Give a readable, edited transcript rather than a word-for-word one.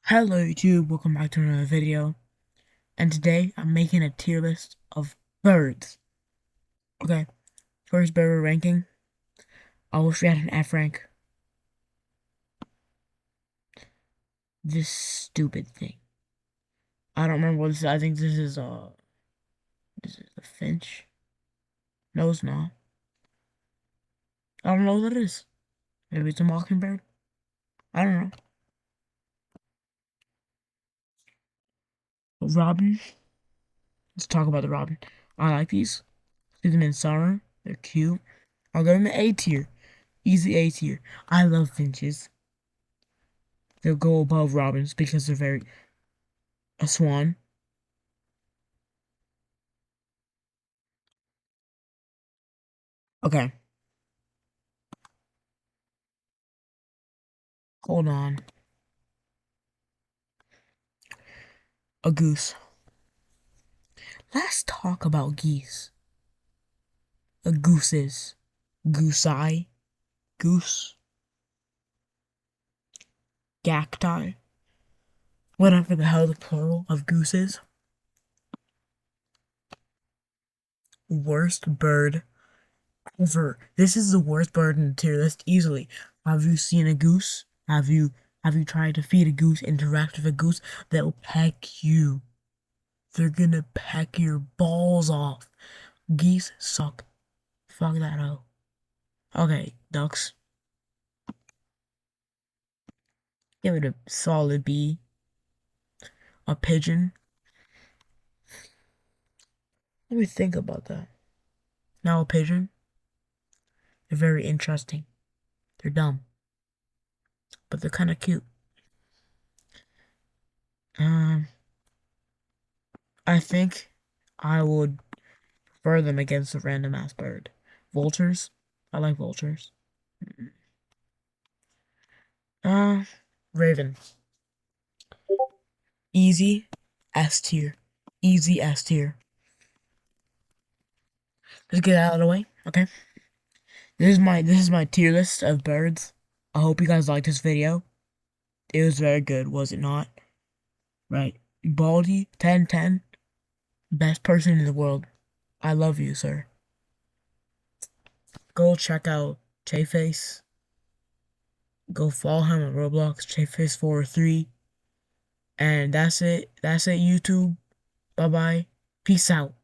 Hello YouTube, welcome back to another video, and today I'm making a tier list of birds. Okay, first bird ranking, I wish we had an F rank. This stupid thing. I don't remember what this is. I think this is a finch. No, it's not. I don't know what it is. Maybe it's a mockingbird. I don't know. But robin, let's talk about the robin. I like these. See them in summer. They're cute. I'll give them an A tier. Easy A tier. I love finches. They'll go above robins because they're very a swan. Okay, hold on. A goose. Let's talk about geese. A goose is goosei, goose, cacti, whatever the hell the plural of goose is. Worst bird ever. This is the worst bird in the tier list easily. Have you seen a goose? Have you tried to feed a goose, interact with a goose? They'll peck you. They're gonna peck your balls off. Geese suck. Fuck that hoe. Okay, ducks. Give it a solid B. A pigeon. Let me think about that. Now a pigeon. They're very interesting. They're dumb, but they're kind of cute. Um, I think I would prefer them against a random ass bird. Vultures. I like vultures. Uh, Raven. Easy S tier. Easy S tier. Let's get out of the way, okay? This is my tier list of birds. I hope you guys liked this video. It was very good, was it not? Right. Baldy 1010. Best person in the world. I love you, sir. Go check out Chayface. Go follow him on Roblox, Chayface403. And that's it. That's it, YouTube. Bye bye. Peace out.